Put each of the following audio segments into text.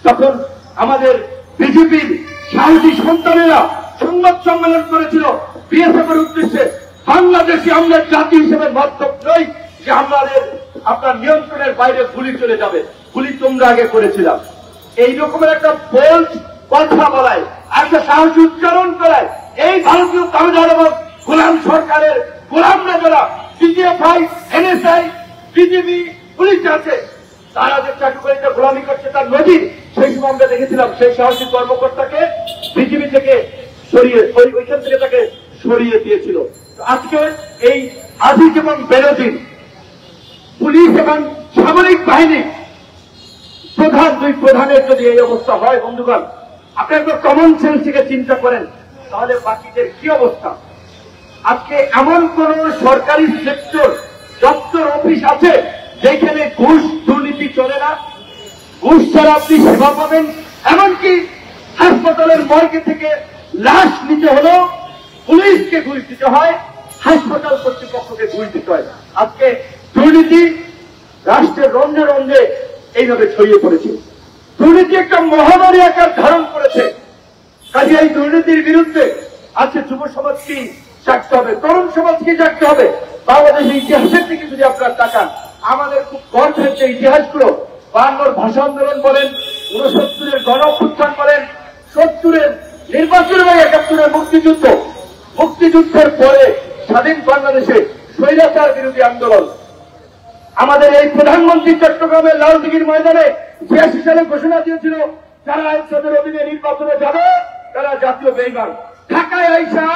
তখন আমাদের বিজেপির সাহসী সন্তানেরা সংবাদ সম্মেলন করেছিল বিএসএফ এর উদ্দেশ্যে, বাংলাদেশে আমরা জাতি হিসেবে মতলব নই যে আমাদের আপনার নিয়ন্ত্রণের বাইরে গুলি চলে যাবে, গুলি তোমরা আগে করেছিলাম। এই রকমের একটা বোল্ড কথা বলায়, একটা সাহসী উচ্চারণ করায় এই ভারতীয় তামিলনাড়ু এবং গোলাম সরকারের গোলামরা যারা ডিজিএফআই, এনএসআই, বিজেপি, পুলিশ আছে, তারা যে চাটুকারিটা গোলামি করছে তার নজির সেই সময় আমরা দেখেছিলাম। সেই সাহসী কর্মকর্তাকে বিজেপি থেকে সরিয়ে ওইখান থেকে তাকে সরিয়ে দিয়েছিল। আজকে এই আজিজ এবং বেনজির পুলিশ এবং সামরিক বাহিনী প্রধান, দুই প্রধানের যদি এই অবস্থা হয় বন্ধুগণ, আপনি একটু কমন সেন্স থেকে চিন্তা করেন তাহলে বাকিদের কি অবস্থা। আজকে এমন কোন সরকারি সেক্টর, দপ্তর, অফিস আছে যেখানে ঘুষ দুর্নীতি চলে না? ঘুষ ছাড়া আপনি সেবা পাবেন। এমনকি হাসপাতালের মর্গে থেকে লাশ নিতে হলেও পুলিশকে ঘুষ দিতে হয়, হাসপাতাল কর্তৃপক্ষকে ঘুষ দিতে হয়। আজকে দুর্নীতি রাষ্ট্রের রন্ধে রন্ধে এইভাবে ছড়িয়ে পড়েছে। দুর্নীতি একটা মহামারী আকার ধারণ করেছে। কাজে এই দুর্নীতির বিরুদ্ধে আজকে যুব সমাজকে জাগতে হবে, তরুণ সমাজকে জাগতে হবে। বাংলাদেশের ইতিহাসের দিকে যদি আপনারা তাকান, আমাদের খুব গর্বের যে ইতিহাসগুলো, 52 ভাষা আন্দোলন বলেন, 69 গণ অভ্যুত্থান বলেন, 70 নির্বাচন এবং 71 মুক্তিযুদ্ধ, মুক্তিযুদ্ধের পরে স্বাধীন বাংলাদেশে স্বৈরাচার বিরোধী আন্দোলন, আমাদের এই প্রধানমন্ত্রী চট্টগ্রামের লালদিঘির ময়দানে 86 সালে ঘোষণা দিয়েছিল যারা আইনসদের অধীনে নির্বাচনে যাবে তারা জাতীয় বেঈমান। ঢাকায় আইসা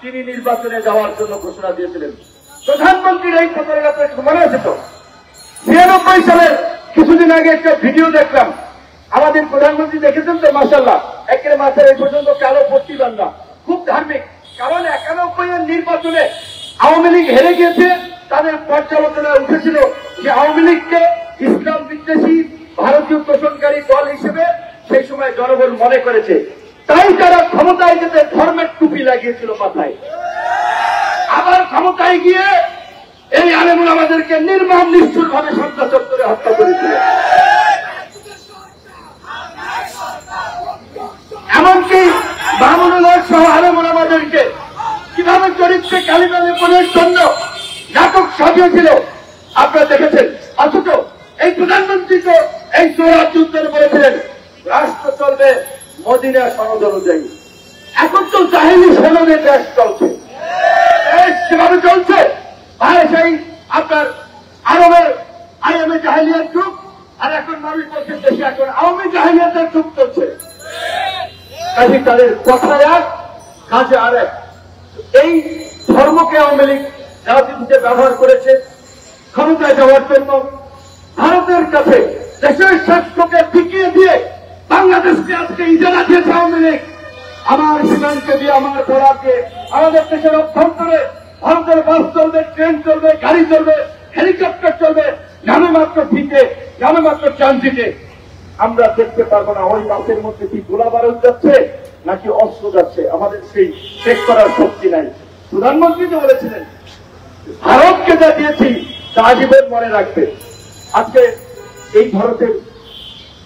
তিনি নির্বাচনে যাওয়ার জন্য ঘোষণা দিয়েছিলেন। প্রধানমন্ত্রীর এই প্রচারণা মনে আছে তো? 96 সালের কিছুদিন আগে একটা ভিডিও দেখলাম, আমাদের প্রধানমন্ত্রী দেখেছেন তো? মাশাআল্লাহ, একের মাথায় এই পর্যন্ত কালো পট্টি বান্ধা, খুব ধার্মিক। কারণ 91 এর নির্বাচনে আওয়ামী লীগ হেরে গিয়েছে, তাদের পর্যালোচনায় উঠেছিল যে আওয়ামী লীগকে ইসলাম বিদ্বেষী ভারতীয় তোষণকারী দল হিসেবে সেই সময় জনগণ মনে করেছে। তাই তারা ক্ষমতায় যেতে ধর্মের টুপি লাগিয়েছিল মাথায়। আবার ক্ষমতায় গিয়ে এই আলেমুল আমাদেরকে নির্মম নিষ্ঠুর ভাবে সন্ত্রাস চত্বরে হত্যা করেছিল। এমনকি মামুনুল হক সহ আলেমুল আমাদেরকে কিভাবে চরিত্রে কালিমা লেপনের জন্য নাটক সাজিয়েছিল আপনারা দেখেছেন। অথচ এই প্রধানমন্ত্রী তো এই সৌরাজ্য উত্তরে বলেছিলেন রাষ্ট্র চলবে মদিনা সনদ অনুযায়ী। এখন তো জাহেলি সনদে দেশ চলছে, দেশ যেভাবে চলছে সেই আপনার আরবের আইএমএ জাহেলিয়ার যুগ, আর এখন মানুষ বলছে দেশে এখন আওয়ামী জাহেলিয়াতের যুগ চলছে। কাজে তাদের কথা এক, কাজে আর এক। এই ধর্মকে আওয়ামী লীগ রাজনীতিতে ব্যবহার করেছে ক্ষমতায় যাওয়ার জন্য। ভারতের কাছে দেশের স্বার্থকে টিকিয়ে দিয়ে বাংলাদেশকে আজকে ইজারা দিয়েছে আওয়ামী লীগ। আমার সীমান্তে দিয়ে, আমার বরাদ্দে আমাদের দেশের অভ্যন্তরে ভারতের বাস চলবে, ট্রেন চলবে, গাড়ি চলবে, হেলিকপ্টার চলবে, নামে মাত্র ফিতে, নামে মাত্র ট্রানজিটে। আমরা দেখতে পারবো না ওই বাসের মধ্যে কি গোলা বারুদ যাচ্ছে নাকি অস্ত্র যাচ্ছে, আমাদের সেই চেক করার শক্তি নাই। প্রধানমন্ত্রী তো বলেছিলেন ভারতকে যা দিয়েছি তা আজীবন মনে রাখবে। আজকে এই ভারতের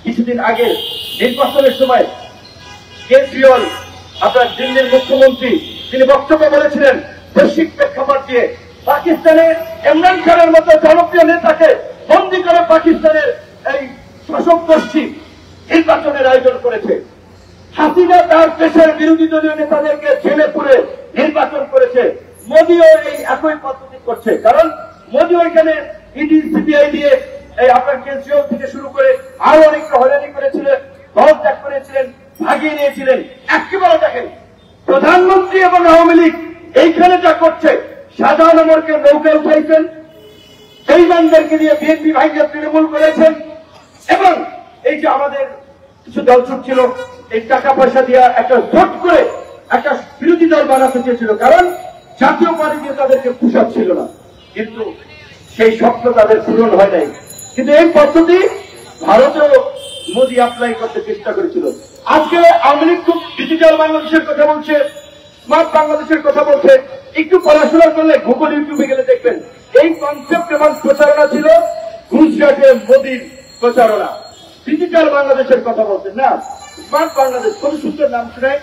কিছুদিন আগে নির্বাচনের সময় কেজরিওয়াল, আপনার দিল্লির মুখ্যমন্ত্রী, তিনি বক্তব্য বলেছিলেন বৈশ্বিক প্রেক্ষাপট দিয়ে পাকিস্তানে ইমরান খানের মতো জনপ্রিয় নেতাকে বন্দী করে পাকিস্তানের এই শাসক গোষ্ঠী নির্বাচনের আয়োজন করেছে। হাসিনা তার দেশের বিরোধী দলীয় নেতাদেরকে জেলে পুরে নির্বাচন করেছে। মোদীও এই একই পদ্ধতি করছে, কারণ মোদী ওইখানে ইডি, সিবিআই দিয়ে এই আপনার কেজরিওয়াল থেকে শুরু করে আরো অনেকটা হয়রানি করেছিলেন, দল ত্যাগ করেছিলেন, ভাগিয়ে নিয়েছিলেন। একেবারে দেখেন প্রধানমন্ত্রী এবং আওয়ামী লীগ এইখানে যা করছে, শাহজাহান ওমরকে নৌকা উঠাইছেন, বেঈমানদেরকে দিয়ে বিএনপি ভাইকে তৃণমূল করেছেন, এবং এই যে আমাদের কিছু দল ছিল এই টাকা পয়সা দিয়ে একটা জোট করে একটা বিরোধী দল বানাতে চেয়েছিল, কারণ জাতীয় পার্টি দিয়ে তাদেরকে পোষাচ্ছিল না। কিন্তু সেই স্বপ্ন তাদের পূরণ হয় নাই। কিন্তু এই পদ্ধতি ভারতেও মোদী অ্যাপ্লাই করতে চেষ্টা করেছিল। আজকে আওয়ামী লীগ খুব ডিজিটাল বাংলাদেশের কথা বলছে, স্মার্ট বাংলাদেশের কথা বলছে। একটু পড়াশোনা করলে গুগল, ইউটিউবে গেলে দেখবেন এই কনসেপ্ট এবং প্রচারণা ছিল গুজরাটে মোদীর প্রচারণা। ডিজিটাল বাংলাদেশের কথা বলছেন না, স্মার্ট বাংলাদেশ কোন সূত্রের নাম শুনে?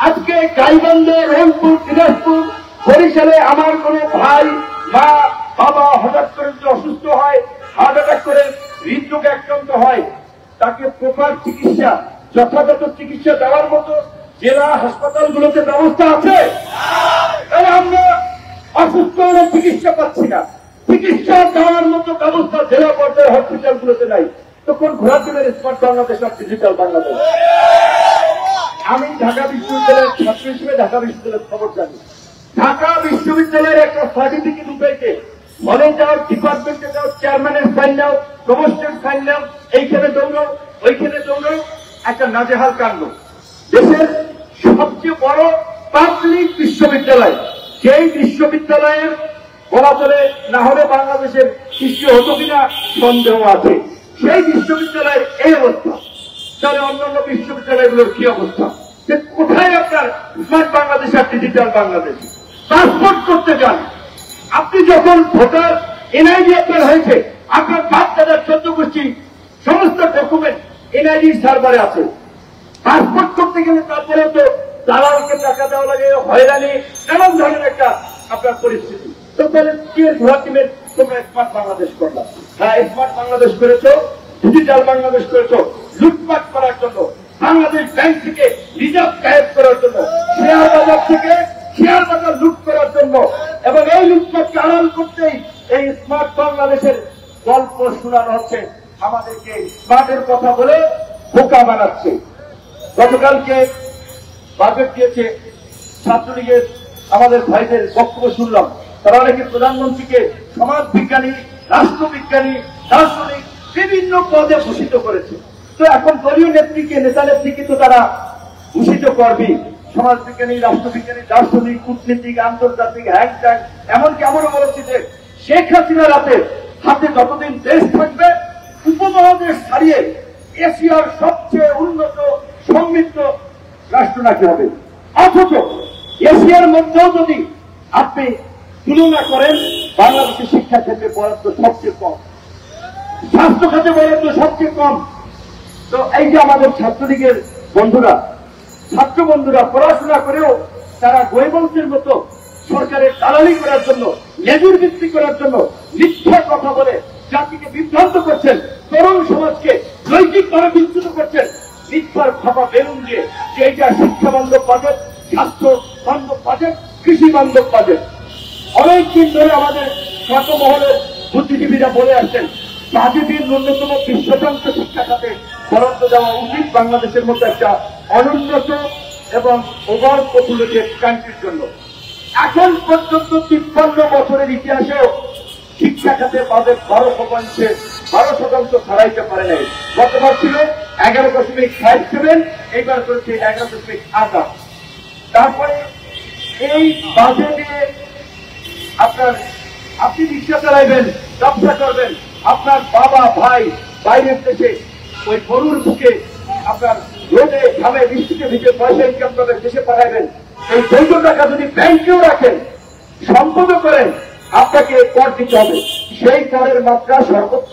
আজকে গাইবান্ধে, রংপুর, দিনাজপুর, বরিশালে আমার কোন ভাই মা বাবা হঠাৎ করে যদি অসুস্থ হয়, হার্ট অ্যাটাক করে হৃদরোগে আক্রান্ত হয়, তাকে প্রপার চিকিৎসা, যথাযথ চিকিৎসা দেওয়ার মতো জেলা হাসপাতালগুলোতে ব্যবস্থা আছে? আমরা অসুস্থ হলে চিকিৎসা পাচ্ছি না, চিকিৎসা দেওয়ার মতো ব্যবস্থা জেলা পর্যায়ের হসপিটালগুলোতে নাই। তখন ঘোরা দিলেন স্মার্ট বাংলাদেশ আর ডিজিটাল বাংলাদেশ। আমি ঢাকা বিশ্ববিদ্যালয়ের ছাত্র হিসেবে ঢাকা বিশ্ববিদ্যালয়ের খবর জানি। ঢাকা বিশ্ববিদ্যালয়ের একটা সার্টিফিকেট উঠাইতে মনে যাও, ডিপার্টমেন্টে যাও, চেয়ারম্যানের সাইন নাও, প্রভোস্টের সাইন নাও, এইখানে দৌড়াও, ওইখানে দৌড়াও, একটা নাজেহাল কাণ্ড। দেশের সবচেয়ে বড় পাবলিক বিশ্ববিদ্যালয়, সেই বিশ্ববিদ্যালয়ের বলা চলে না হলে বাংলাদেশের সৃষ্টি হতো কিনা সন্দেহ আছে। সেই বিশ্ববিদ্যালয়ের এই অবস্থা, তাহলে অন্যান্য বিশ্ববিদ্যালয়গুলোর কি অবস্থা? যে কোথায় আপনার স্মার্ট বাংলাদেশ আর ডিজিটাল বাংলাদেশ? পাসপোর্ট করতে যান, আপনি যখন ভোটার এনআইডি আপনার হয়েছে, আপনার বাপ দাদার 14 গোষ্ঠী সমস্ত ডকুমেন্ট এনআইডি সার্ভারে আছে। পাসপোর্ট করতে গেলে তারপরে তো দালালকে টাকা দেওয়া লাগে, হয়রানি, এমন ধরনের একটা আপনার পরিস্থিতি। তো তাহলে কি ঘোরা টিমের তোমরা স্মার্ট বাংলাদেশ করলাম? হ্যাঁ, স্মার্ট বাংলাদেশ করেছো, ডিজিটাল বাংলাদেশ করেছো লুটপাট করার জন্য, বাংলাদেশ ব্যাংক থেকে রিজার্ভ গায়েব করার জন্য, শেয়ার বাজার থেকে শেয়ার বাজার লুট করার জন্য, এবং এই লুটপাটকে আড়াল করতেই এই স্মার্ট বাংলাদেশের গল্প শোনানো হচ্ছে। আমাদেরকে স্মার্টের কথা বলে বোকা বানাচ্ছে। গতকালকে বাজেট দিয়েছে ছাত্রলীগের আমাদের ভাইদের বক্তব্য শুনলাম, তারা নাকি প্রধানমন্ত্রীকে সমাজ বিজ্ঞানী, রাষ্ট্রবিজ্ঞানী, দার্শনিক বিভিন্ন পদে ভূষিত করেছে। তো এখন দলীয় নেত্রীকে, নেতা নেত্রীকে তো তারা ভূষিত করবে, সমাজবিজ্ঞানী, রাষ্ট্রবিজ্ঞানী, দার্শনিক, কূটনীতিক, আন্তর্জাতিক, হ্যাং ট্যাং। এমনকি এমনও বলেছে যে শেখ হাসিনার হাতে যতদিন দেশ থাকবে, উপমহাদেশ ছাড়িয়ে এশিয়ার সবচেয়ে উন্নত সমৃদ্ধ রাষ্ট্র নাকি হবে। অথচ এশিয়ার মধ্যেও যদি আপনি তুলনা করেন, বাংলাদেশের শিক্ষা ক্ষেত্রে বরাদ্দ সবচেয়ে কম, স্বাস্থ্য খাতে বরাদ্দ সবচেয়ে কম। তো এই যে আমাদের ছাত্রলীগের বন্ধুরা, ছাত্র বন্ধুরা পড়াশোনা করেও তারা গোয়েবংশের মতো সরকারের দালালি করার জন্য, লেজুর ভিত্তি করার জন্য মিথ্যা কথা বলে জাতিকে বিভ্রান্ত করছেন, তরুণ সমাজকে নৈতিকভাবে বিচ্যুত করছেন মিথ্যার ফাঁপা বেলুন দিয়ে, যে এটা শিক্ষা বান্ধব বাজেট, স্বাস্থ্য বান্ধব বাজেট, কৃষি বান্ধব বাজেট। অনেকদিন ধরে আমাদের ছাত্র মহলের বুদ্ধিজীবীরা বলে আসছেন, বাজেটের ন্যূনতম 20% শিক্ষা খাতে বরাদ্দ দেওয়া উচিত বাংলাদেশের মতো একটা অনুন্নত এবং ওভার পপুলেটেড কান্ট্রির জন্য। এখন পর্যন্ত 53 বছরের ইতিহাসেও শিক্ষা খাতে বাজেট 12% ছাড়াইতে পারে নাই। গতবার ছিল 11.57, এইবার করেছে 11.8। তারপরে এই বাজেটে আপনি রিক্সা চালাইবেন, ব্যবসা করবেন, আপনার বাবা ভাই বাইরের দেশে ওই গরুর বুকে আপনার রোদে ঘামে বৃষ্টিতে ভিজে পয়সা ইনকাম করবেন, দেশে পাঠাইবেন। এই 200 টাকা যদি ব্যাংকেও রাখেন, সম্পদও করেন, আপনাকে কর দিতে হবে। সেই করের মাত্রা সর্বোচ্চ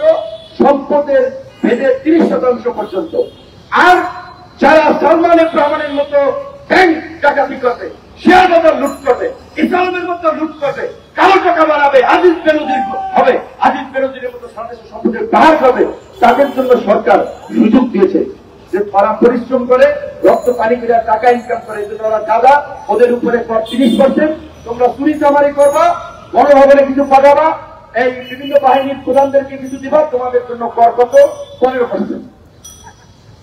সম্পদের ভেদে 30% পর্যন্ত। আর যারা সালমান রহমানের মতো ব্যাংক ডাকাতি করবে, শেয়ার বাজার লুট করবে, ইসলামের মতো লুট করবে, কালো টাকা বানাবে, আজিজ বেনজির হবে, আজিজ বেনজিরের মতো স্বদেশ সম্পদের বাহার হবে, তাদের জন্য সরকার সুযোগ দিয়েছে যে তারা পরিশ্রম করে রক্ত পানি করে টাকা ইনকাম করে, এই জন্য ওরা দাদা, ওদের উপরে 30%। তোমরা চুরি চামারি করবা, বড় ভবনে কিছু পাঠাবা, এই বিভিন্ন বাহিনীর প্রধানদেরকে কিছু দিবা, তোমাদের জন্য কর কত? 15%।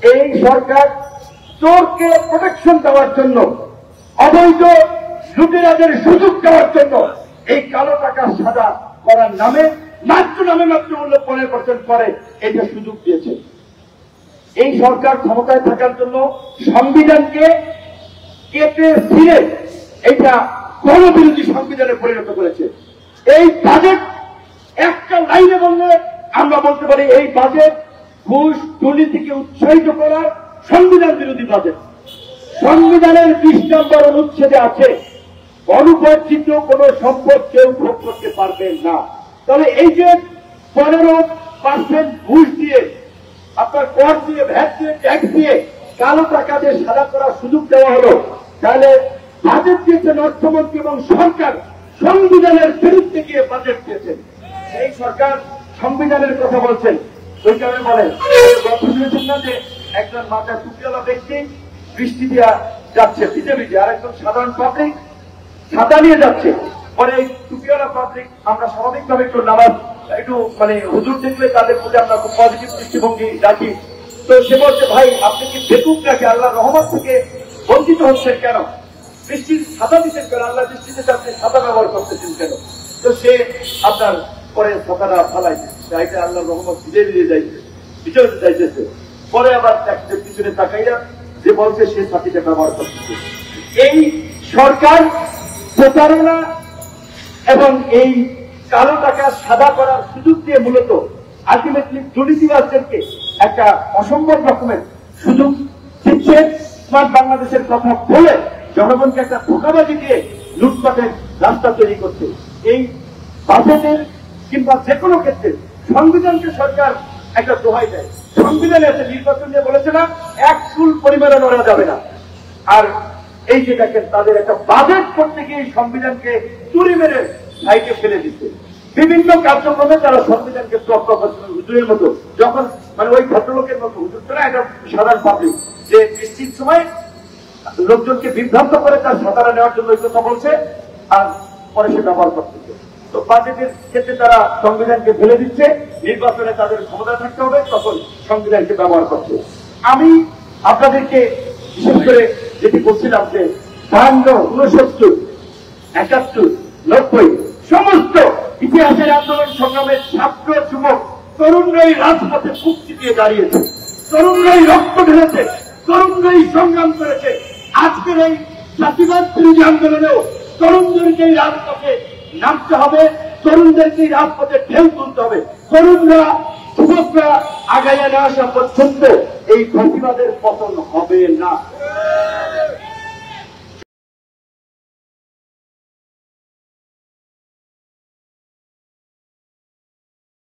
এই সরকার চোরকে প্রোটেকশন দেওয়ার জন্য, অবৈধ লুটেরাদের সুযোগ দেওয়ার জন্য এই কালো টাকা সাদা করার নামে মাত্র মূল্য 15% করে এটা সুযোগ দিয়েছে। এই সরকার ক্ষমতায় থাকার জন্য সংবিধানকে কেটে ছিঁড়ে এটা গণবিরোধী সংবিধানে পরিণত করেছে। এই বাজেট একটা লাইনে বললে আমরা বলতে পারি এই বাজেট ঘুষ দুর্নীতিকে উৎসাহিত করার সংবিধান বিরোধী বাজেট। সংবিধানের 20 নম্বর অনুচ্ছেদে আছে, অনুপর্জিত কোন সম্পদ কেউ ভোগ করতে পারবে না। তাহলে এই যে 15% ঘুষ দিয়ে আপনার কর দিয়ে, ভ্যাট দিয়ে, ট্যাক্স দিয়ে কালো টাকা দিয়ে সাদা করার সুযোগ দেওয়া হলো, তাহলে বাজেট দিয়েছেন অর্থমন্ত্রী এবং সরকার সংবিধানের বিরুদ্ধে গিয়ে বাজেট দিয়েছেন। এই সরকার সংবিধানের কথা বলছেন, ওই কারণে বলেন গল্প শুনেছেন না যে একজন মাথায় টুপিওয়ালা ব্যক্তি বৃষ্টি দিয়া যাচ্ছে ভিজে ভিজে, আর একজন সাধারণ পাবলিক ছাতা নিয়ে যাচ্ছে। পরে এই টুপিওয়ালা পাবলিক আমরা স্বাভাবিকভাবে একটু নামাজ একটু মানে হুজুর দেখলে তাদের প্রতি আমরা খুব পজিটিভ দৃষ্টিভঙ্গি রাখি। তো সে বলছে, ভাই আপনি কি বেকুব নাকি? আল্লাহর রহমত থেকে বঞ্চিত হচ্ছেন কেন? বৃষ্টির ছাতা দিচ্ছেন কেন? আল্লাহ বৃষ্টিতে আপনি ছাতা ব্যবহার করতেছেন কেন? তো সে আপনার পরে ছাতাটা ফালাইছে, এটা আল্লাহর রহমত ভিজে যাইতেছে। পরে আবার ট্যাক্সের পিছনে তাকাইয়া যে বলছে সে ছাতিটা ব্যবহার করতেছে। এই সরকার প্রতারণা এবং এই কালো টাকা সাদা করার সুযোগ দিয়ে মূলত আলটিমেটলি দুর্নীতিবাজদেরকে একটা অসম্ভব রকমের সুযোগ দিচ্ছে। স্মার্ট বাংলাদেশের কথা বলে জনগণকে একটা ধোঁকাবাজি দিয়ে লুটপাটের রাস্তা তৈরি করছে। এই বাজেটের কিংবা যে কোনো ক্ষেত্রে সংবিধানকে সরকার একটা দোহাই দেয়। সংবিধানে আছে নির্বাচন নিয়ে বলেছে না, এক চুল পরিমাণে নড়া যাবে না। আর এই যে দেখেন তাদের একটা বাজেট করতে গিয়ে সংবিধানকে চুরি মেরে সাইডে ফেলে দিচ্ছে। বিভিন্ন কার্যক্রমে তারা সংবিধানকে প্রজ্ঞা করছে হুজুরের মতো, যখন মানে ওই ভদ্রলোকের মতো হুজুর তো না, এটা সাধারণ পাবলিক যে বৃষ্টির সময় লোকজনকে বিভ্রান্ত করে তার সাঁতারা নেওয়ার জন্য এই কথা বলছে, আর পরে সে ব্যবহার করতেছে। তো বাজেটের ক্ষেত্রে তারা সংবিধানকে ফেলে দিচ্ছে, নির্বাচনে তাদের ক্ষমতা থাকতে হবে, তখন সংবিধানকে ব্যবহার করছে। আমি আপনাদেরকে বিশেষ করে যেটি বলছিলাম যে 52, 69, 71, 90 সমস্ত ইতিহাসের আন্দোলন সংগ্রামের ছাত্র যুবক তরুণরাই রাজপথে বুক চিতিয়ে দাঁড়িয়েছে, তরুণরাই রক্ত ঢেলেছে, তরুণরাই সংগ্রাম করেছে। আজকের এই জাতিবাদ বিরোধী আন্দোলনেও তরুণদেরকেই রাজপথে নামতে হবে, তরুণদেরকেই রাজপথে ঢেউ তুলতে হবে। তরুণরা যুবকরা আগাইয়া না আসা পর্যন্ত এই প্রতিবাদের পতন হবে না।